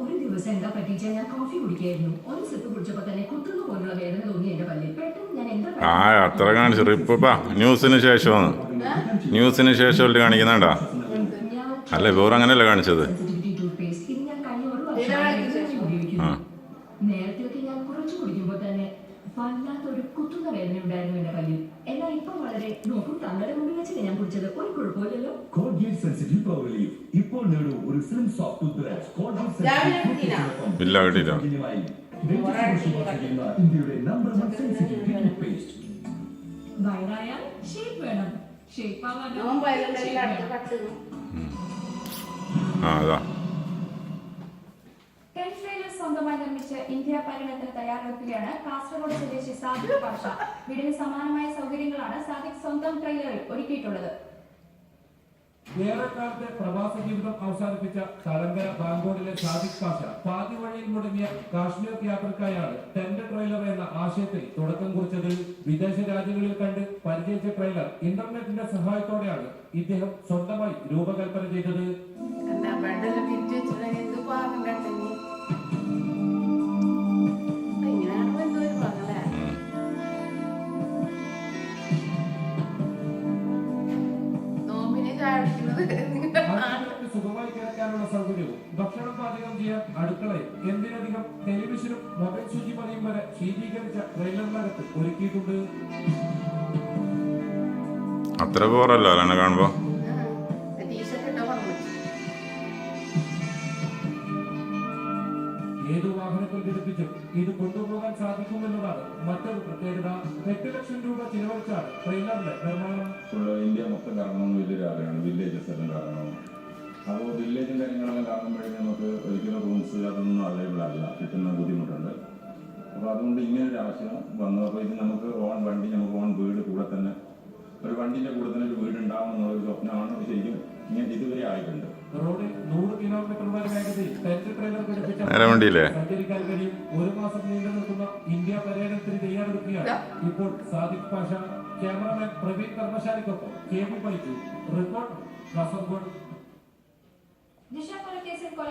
ഒരു ദിവസം എന്താ പറ്റിച്ച ഞാൻ കോഫി കുടിക്കായിരുന്നു. ഒരു സിപ്പ് കുടിച്ചപ്പോ തന്നെ കുത്തുന്ന പോലുള്ള വേദന തോന്നി എന്റെ പല്ലിൽ. പെട്ടെന്ന് ഞാൻ എന്താ അത്ര കാണിച്ചു ഇപ്പൊ ന്യൂസിന് ശേഷമാണ് കാണിക്കുന്നുണ്ടാ. അല്ല വേറെ അങ്ങനെയല്ല കാണിച്ചത്. നേരത്തെ ഞാൻ കുറച്ച് കുടിക്കുമ്പോ തന്നെ വല്ലാത്തൊരു കുത്തുന്ന വേദന ഉണ്ടായിരുന്നു എന്റെ പല്ലിൽ. എന്നാൽ ഇപ്പൊ വളരെ നോക്കും തങ്ങളുടെ മുമ്പിൽ വെച്ചിട്ട് ഞാൻ കുടിച്ചത് ഒരു കുഴപ്പമില്ലല്ലോ. ഇല്ല കിട്ടിയില്ല. വയറായാൽ ഷേപ്പ് വേണം. ഷേപ്പ് അതാ സ്വന്തമായി നിർമ്മിച്ച് ഇന്ത്യ പര്യടനത്തിന് തയ്യാറെടുക്കുകയാണ് കാസർഗോഡ് സ്വദേശി സാദിഖ് പാഷ. വീടിന് സമാനമായ സൗകര്യങ്ങളാണ് സാദിഖ് സ്വന്തം ട്രെയിലറിൽ ഒരുക്കിയിട്ടുള്ളത്. ഏറെക്കാലത്തെ പ്രവാസ ജീവിതം അവസാനിപ്പിച്ച തലങ്കര ബാങ്കോടിലെ സാദിഖ് പാഷ പാതി വഴിയിൽ മുടങ്ങിയ കാശ്മീർ യാത്രക്കായാണ് ടെന്റ് ട്രെയിലർ എന്ന ആശയത്തിൽ തുടക്കം കുറിച്ചത്. വിദേശ രാജ്യങ്ങളിൽ കണ്ട് പരിചയിച്ച ട്രെയിലർ ഇന്റർനെറ്റിന്റെ സഹായത്തോടെയാണ് ഇദ്ദേഹം സ്വന്തമായി രൂപകൽപ്പന ചെയ്തത്. സുഖമായി കിടക്കാനുള്ള സൗകര്യവും ഭക്ഷണം പാചകം ചെയ്യാൻ അടുക്കളയും എന്തിനധികം ടെലിവിഷനും മൊബൈൽ ശുചിമതിയും വരെ ശീതീകരിച്ച ട്രെയിലറിനകത്ത് ഒരുക്കിയിട്ടുണ്ട്. അത്ര പോറല്ല അല്ലാണ്ട് കാണുമ്പോ ഏതു വാഹനത്തിൽ ഘടിപ്പിച്ചും ഇത് കൊണ്ടുപോകാൻ സാധിക്കുമെന്നതാണ് മറ്റൊരു പ്രത്യേകത. 8 ലക്ഷം രൂപ ചിലവഴിച്ചാണ് ട്രെയിലറിന്റെ നിർമ്മാണം. ഇന്ത്യ മൊത്തം കറങ്ങണമെന്ന് വലിയൊരു ആഗ്രഹമാണ്. വില്ലേജസ് എല്ലാം കറങ്ങണം. അപ്പോൾ വില്ലേജും കാര്യങ്ങളെല്ലാം കറങ്ങുമ്പോഴേ നമുക്ക് ഒരിക്കലും റൂംസ് അതൊന്നും അവൈലബിൾ അല്ല, കിട്ടുന്ന ബുദ്ധിമുട്ടുണ്ട്. അപ്പോൾ അതുകൊണ്ട് ഇങ്ങനൊരു ആവശ്യം വന്നു. അപ്പോൾ ഇത് നമുക്ക് ഓൺ വണ്ടി, നമുക്ക് ഓൺ വീട് കൂടെ തന്നെ ഒരു വണ്ടിന്റെ കൂടെ തന്നെ ഒരു വീട് ഉണ്ടാവണം എന്നുള്ളൊരു സ്വപ്നമാണ് ശരിക്കും ഇങ്ങനെ ഇതുവരെ ആയിട്ടുണ്ട്. റോഡിൽ 100 കിലോമീറ്റർ വരെ വേഗതയിൽ ടെന്റ് ട്രെയിലർ ഘടിപ്പിച്ച സഞ്ചരിക്കാൻ കഴിയും. 1 മാസം നീണ്ടു നിൽക്കുന്ന ഇന്ത്യ പര്യടനത്തിന് തയ്യാറെടുക്കുകയാണ് ഇപ്പോൾ സാദിഖ് പാഷ. ക്യാമറമാൻ പ്രവീൺ കർമ്മശാലിക്കൊപ്പം കേബിൾ പൈച്ചു. റിപ്പോർട്ട് കാസർഗോഡ്.